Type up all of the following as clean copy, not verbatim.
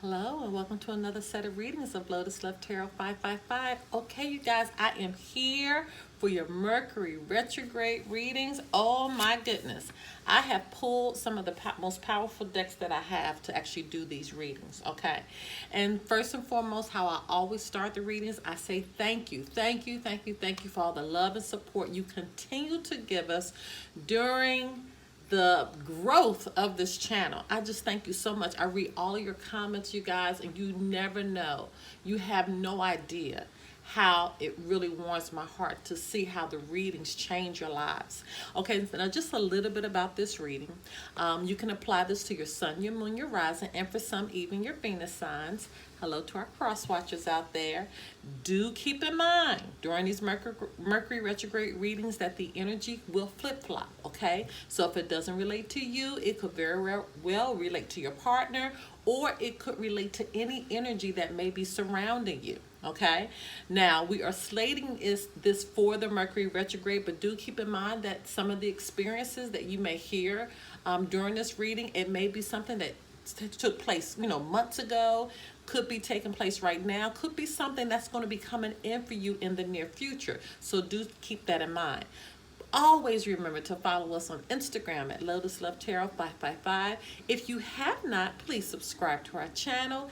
Hello and welcome to another set of readings of Lotus Love Tarot 555. Okay, you guys, I am here for your Mercury Retrograde readings. Oh my goodness. I have pulled some of the most powerful decks that I have to actually do these readings, okay? And first and foremost, how I always start the readings, I say thank you, thank you, thank you, thank you for all the love and support you continue to give us during the growth of this channel. I just thank you so much. I read all of your comments, you guys, and you never know. You have no idea how it really warms my heart to see how the readings change your lives. Okay, so now just a little bit about this reading. You can apply this to your sun, your moon, your rising, and for some, even your Venus signs. Hello to our cross watchers out there. Do keep in mind during these Mercury retrograde readings that the energy will flip-flop, okay? So if it doesn't relate to you, it could very well relate to your partner, or it could relate to any energy that may be surrounding you. Okay, now we are slating this for the Mercury retrograde, but do keep in mind that some of the experiences that you may hear during this reading, it may be something that took place, months ago, could be taking place right now, could be something that's going to be coming in for you in the near future. So do keep that in mind. Always remember to follow us on Instagram at Lotus Love Tarot 555. If you have not, please subscribe to our channel.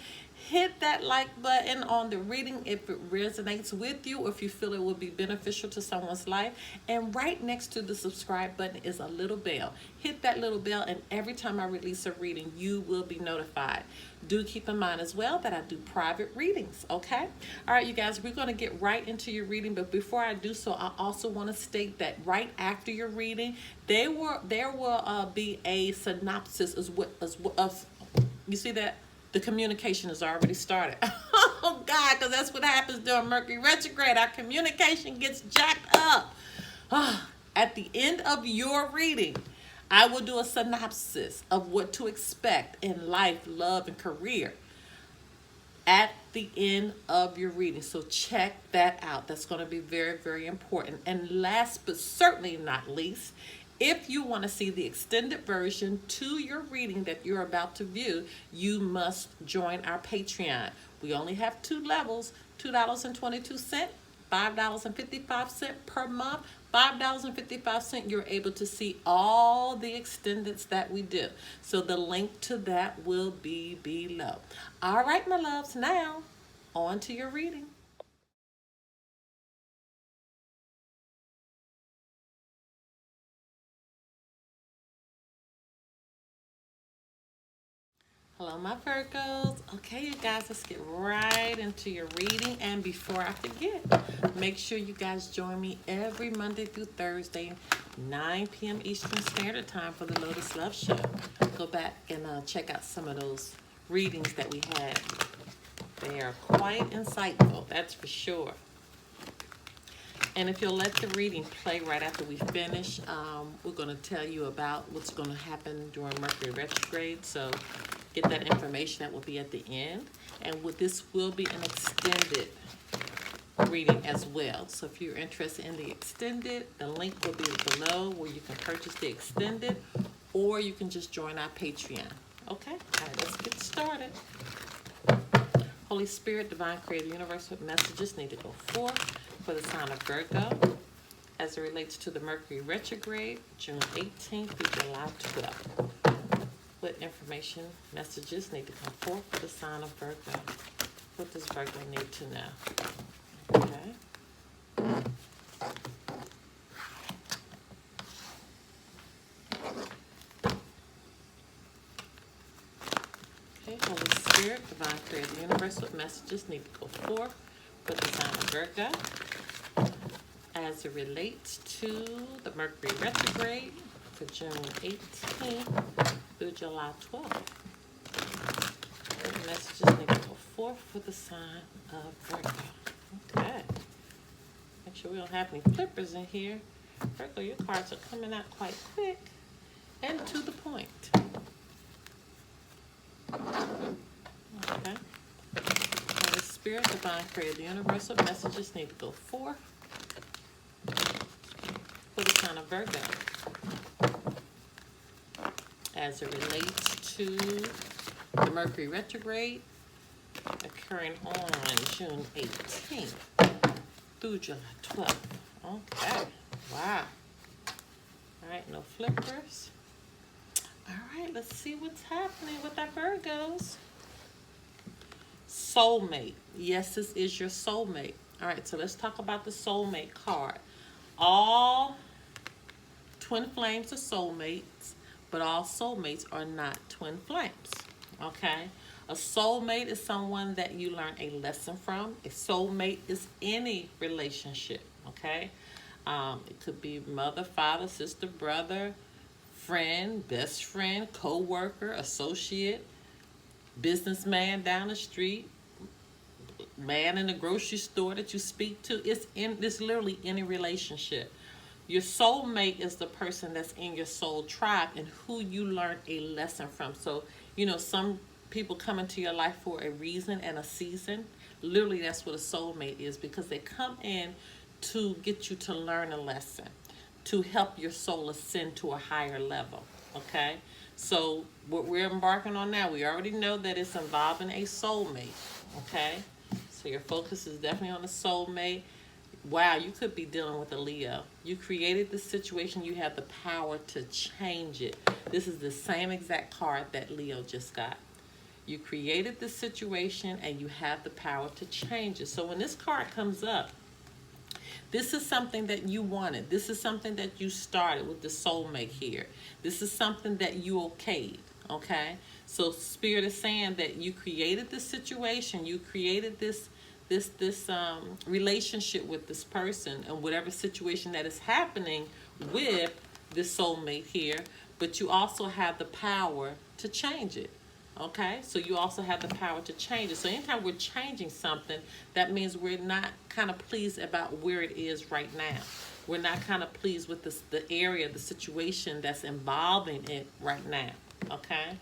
Hit that like button on the reading if it resonates with you or if you feel it will be beneficial to someone's life. And right next to the subscribe button is a little bell. Hit that little bell, and every time I release a reading, you will be notified. Do keep in mind as well that I do private readings, okay? All right, you guys, we're going to get right into your reading, but before I do so, I also want to state that right after your reading, there will be a synopsis of you see that? The communication has already started. Oh, God, because that's what happens during Mercury retrograde. Our communication gets jacked up. At the end of your reading, I will do a synopsis of what to expect in life, love, and career at the end of your reading. So check that out. That's going to be very, very important. And last but certainly not least, if you want to see the extended version to your reading that you're about to view, you must join our Patreon. We only have two levels, $2.22, $5.55 per month. $5.55, you're able to see all the extendeds that we do. So the link to that will be below. All right, my loves, now on to your reading. Hello, my Virgos. Okay, you guys, let's get right into your reading. And before I forget, make sure you guys join me every Monday through Thursday, 9 p.m. Eastern Standard Time for the Lotus Love Show. Go back and check out some of those readings that we had. They are quite insightful, that's for sure. And if you'll let the reading play right after we finish, we're going to tell you about what's going to happen during Mercury retrograde. So get that information. That will be at the end. And this will be an extended reading as well. So if you're interested in the extended, the link will be below where you can purchase the extended, or you can just join our Patreon. Okay? All right, let's get started. Holy Spirit, Divine Creator, Universal messages need to go forth for the sign of Virgo as it relates to the Mercury retrograde, June 18th through July 12th. What information, messages need to come forth for the sign of Virgo? What does Virgo need to know? Okay. Okay, Holy Spirit, Divine Creator, Universe, what messages need to go forth for the sign of Virgo as it relates to the Mercury retrograde for June 18th through July 12th. What messages need to go forth for the sign of Virgo? Okay. Make sure we don't have any flippers in here. Virgo, your cards are coming out quite quick and to the point. Okay. Holy Spirit, Divine Creator, the Universal messages need to go forth for the sign of Virgo as it relates to the Mercury retrograde occurring on June 18th through July 12th. Okay. Wow. All right, no flippers. All right, let's see what's happening with our Virgos. Soulmate. Yes, this is your soulmate. All right, so let's talk about the soulmate card. All twin flames are soulmates, but all soulmates are not twin flames. Okay? A soulmate is someone that you learn a lesson from. A soulmate is any relationship. Okay? It could be mother, father, sister, brother, friend, best friend, co-worker, associate, businessman down the street, man in the grocery store that you speak to. It's literally any relationship. Your soulmate is the person that's in your soul tribe and who you learn a lesson from. So, some people come into your life for a reason and a season. Literally, that's what a soulmate is, because they come in to get you to learn a lesson, to help your soul ascend to a higher level. Okay? So, what we're embarking on now, we already know that it's involving a soulmate. Okay? So, your focus is definitely on the soulmate. Wow, you could be dealing with a Leo. You created this situation. You have the power to change it. This is the same exact card that Leo just got. You created this situation and you have the power to change it. So when this card comes up, this is something that you wanted. This is something that you started with the soulmate here. This is something that you okayed, okay? So Spirit is saying that you created this situation. You created this relationship with this person and whatever situation that is happening with this soulmate here, but you also have the power to change it. Okay, so you also have the power to change it. So anytime we're changing something, that means we're not kind of pleased about where it is right now. We're not kind of pleased with the area, the situation that's involving it right now. Okay.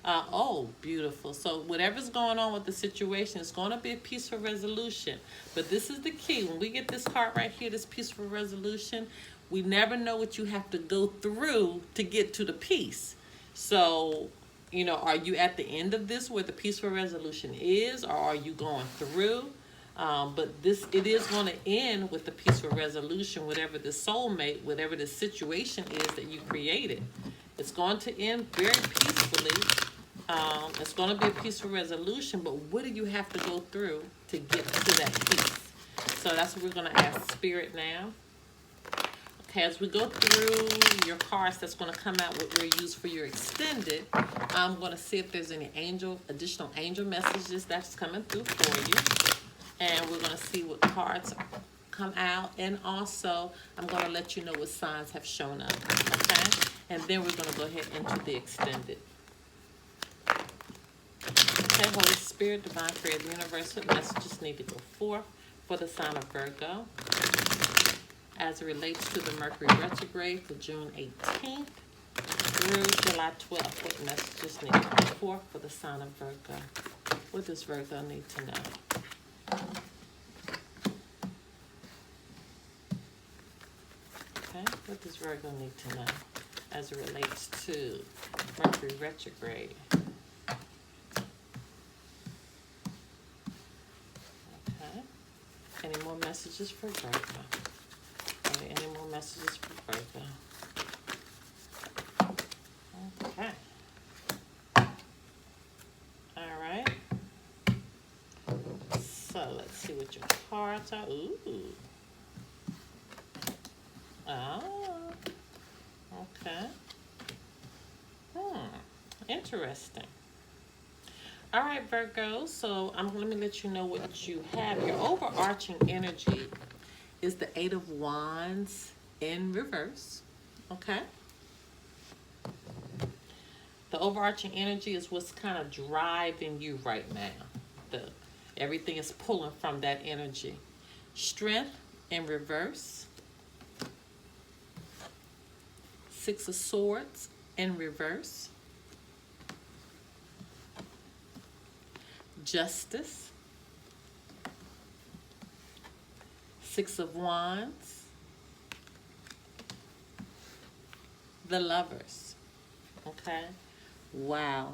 Oh, beautiful. So whatever's going on with the situation, it's going to be a peaceful resolution. But this is the key. When we get this card right here, this peaceful resolution, we never know what you have to go through to get to the peace. So, are you at the end of this where the peaceful resolution is, or are you going through? But it is going to end with the peaceful resolution, whatever the soulmate, whatever the situation is that you created. It's going to end very peacefully. It's going to be a peaceful resolution, but what do you have to go through to get to that peace? So that's what we're going to ask Spirit now. Okay, as we go through your cards that's going to come out, what we're used for your extended, I'm going to see if there's any additional angel messages that's coming through for you. And we're going to see what cards come out. And also, I'm going to let you know what signs have shown up. Okay? And then we're going to go ahead into the extended. Okay, Holy Spirit, Divine Creator, Universe, what messages need to go forth for the sign of Virgo as it relates to the Mercury Retrograde for June 18th through July 12th. What messages need to go forth for the sign of Virgo? What does Virgo need to know? Okay, what does Virgo need to know as it relates to Mercury Retrograde? Okay, any more messages for Virgo? Any more messages for Virgo? Okay. All right. So let's see what your cards are. Ooh. Oh. Okay. Interesting. All right, Virgo. So let me let you know what you have. Your overarching energy is the Eight of Wands in reverse. Okay. The overarching energy is what's kind of driving you right now. Everything is pulling from that energy. Strength in reverse. Six of Swords in reverse. Justice. Six of Wands. The Lovers. Okay. Wow.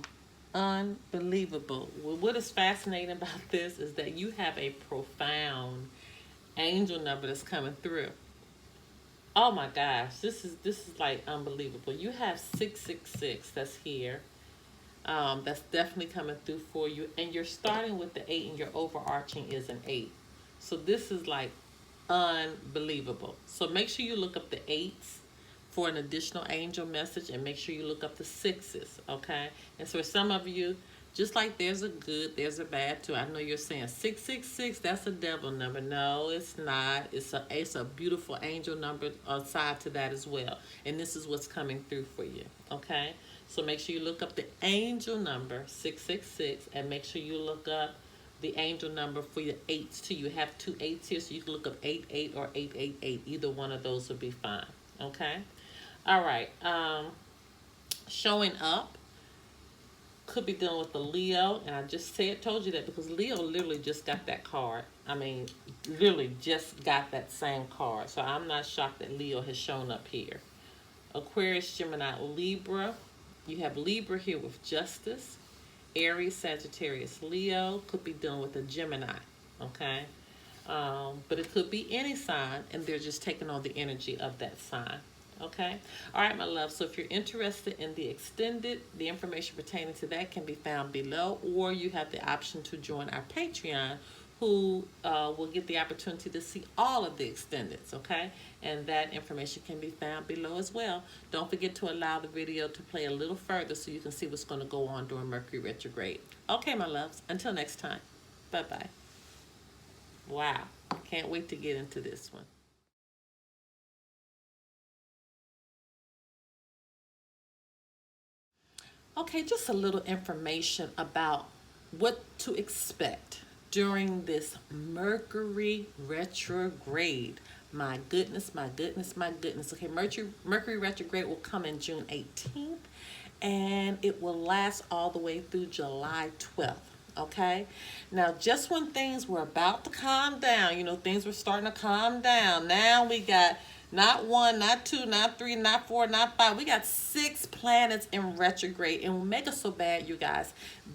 unbelievable. Well, what is fascinating about this is that you have a profound angel number that's coming through. Oh my gosh, this is like unbelievable. You have 666 that's here. That's definitely coming through for you, and you're starting with the 8, and your overarching is an 8. So this is like unbelievable. So make sure you look up the 8s for an additional angel message, and make sure you look up the 6s, okay? And so for some of you, just like there's a good, there's a bad too. I know you're saying 666, that's a devil number. No, it's not. It's a beautiful angel number aside to that as well. And this is what's coming through for you, okay? So make sure you look up the angel number 666, and make sure you look up the angel number for your 8s too. You have 2 8s here, so you can look up 88 or 888. Either one of those would be fine, okay? All right. Showing up could be dealing with the Leo, and I just told you that because Leo literally just got that card. I mean, literally just got that same card. So I'm not shocked that Leo has shown up here. Aquarius, Gemini, Libra. You have Libra here with Justice. Aries, Sagittarius, Leo. Could be dealing with a Gemini, okay? But it could be any sign, and they're just taking on the energy of that sign. Okay. All right, my love. So if you're interested in the extended, the information pertaining to that can be found below, or you have the option to join our Patreon, who will get the opportunity to see all of the extendeds, okay? And that information can be found below as well. Don't forget to allow the video to play a little further so you can see what's going to go on during Mercury retrograde. Okay, my loves. Until next time. Bye-bye. Wow. Can't wait to get into this one. Okay, just a little information about what to expect during this Mercury retrograde. My goodness, my goodness, my goodness. Okay, Mercury retrograde will come in June 18th, and it will last all the way through July 12th. Okay, now just when things were about to calm down, things were starting to calm down. Now we got not 1, not 2, not 3, not 4, not 5. We got 6 planets in retrograde. And what make us so bad, you guys,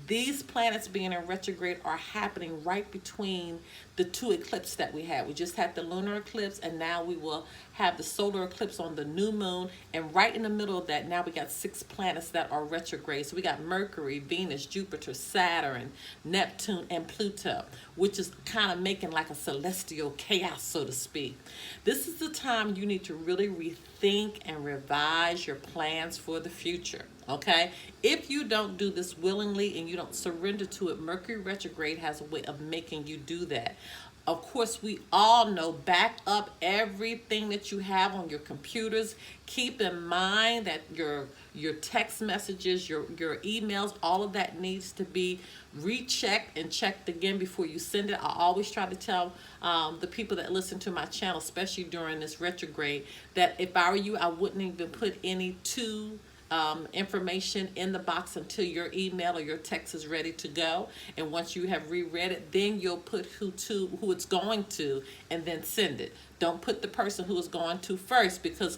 these planets being in retrograde are happening right between the 2 eclipses that we had. We just had the lunar eclipse, and now we will have the solar eclipse on the new moon. And right in the middle of that, now we got 6 planets that are retrograde. So we got Mercury, Venus, Jupiter, Saturn, Neptune, and Pluto, which is kind of making like a celestial chaos, so to speak. This is the time you need to really rethink and revise your plans for the future, okay? If you don't do this willingly and you don't surrender to it, Mercury retrograde has a way of making you do that. Of course, we all know, back up everything that you have on your computers. Keep in mind that your text messages, your emails, all of that needs to be rechecked and checked again before you send it. I always try to tell the people that listen to my channel, especially during this retrograde, that if I were you, I wouldn't even put any information in the box until your email or your text is ready to go. And once you have reread it, then you'll put who it's going to, and then send it. Don't put the person who is going to first, because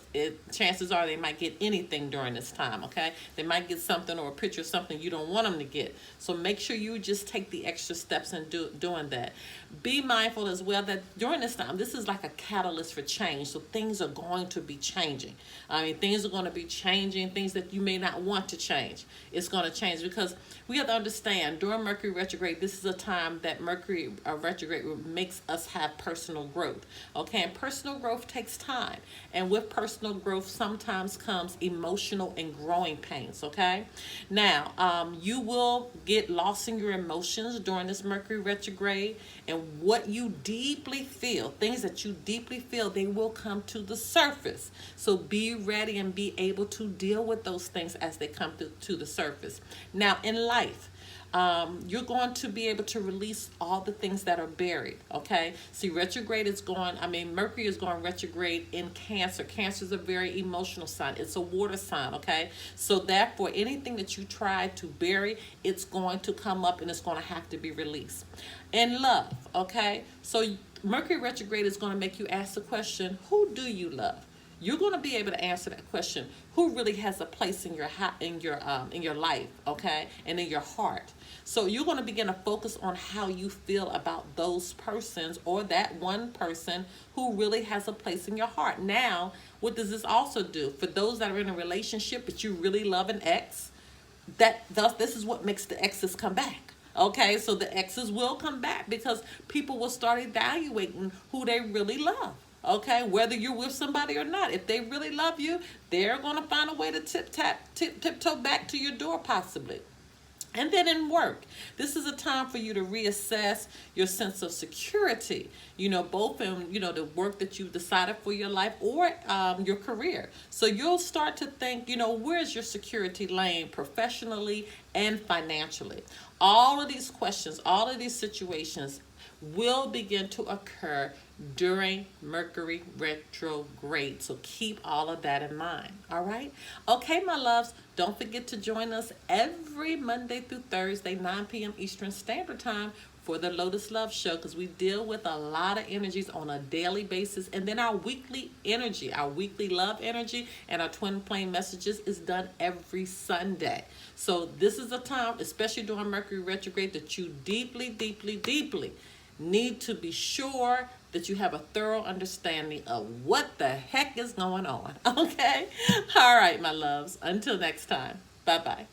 chances are they might get anything during this time, okay? They might get something or a picture of something you don't want them to get. So make sure you just take the extra steps in doing that. Be mindful as well that during this time, this is like a catalyst for change. So things are going to be changing. I mean, things are going to be changing, things that you may not want to change. It's going to change because we have to understand during Mercury retrograde, this is a time that Mercury retrograde makes us have personal growth, okay? And personal growth takes time. And with personal growth sometimes comes emotional and growing pains, okay? Now, you will get lost in your emotions during this Mercury retrograde, and what you deeply feel, things that you deeply feel, they will come to the surface. So be ready and be able to deal with those things as they come to the surface. Now, in life, you're going to be able to release all the things that are buried, okay? See, Mercury is going retrograde in Cancer. Cancer is a very emotional sign. It's a water sign, okay? So therefore, anything that you try to bury, it's going to come up and it's going to have to be released. In love, okay? So Mercury retrograde is going to make you ask the question, who do you love? you're going to be able to answer that question: who really has a place in in your life, okay, and in your heart. So you're going to begin to focus on how you feel about those persons, or that one person who really has a place in your heart. Now, what does this also do for those that are in a relationship but you really love an ex? This is what makes the exes come back. Okay, so the exes will come back because people will start evaluating who they really love. Okay, whether you're with somebody or not, if they really love you, they're gonna find a way to tiptoe back to your door, possibly. And then in work, this is a time for you to reassess your sense of security, both in, the work that you've decided for your life, or your career. So you'll start to think, where's your security lane professionally and financially? All of these questions, all of these situations will begin to occur during Mercury retrograde. So keep all of that in mind. All right. Okay, my loves, don't forget to join us every Monday through Thursday, 9 p.m. Eastern Standard Time for the Lotus Love Show, because we deal with a lot of energies on a daily basis. And then our weekly energy, our weekly love energy, and our twin flame messages is done every Sunday. So this is a time, especially during Mercury retrograde, that you deeply, deeply, deeply need to be sure that you have a thorough understanding of what the heck is going on. Okay? All right, my loves. Until next time. Bye-bye.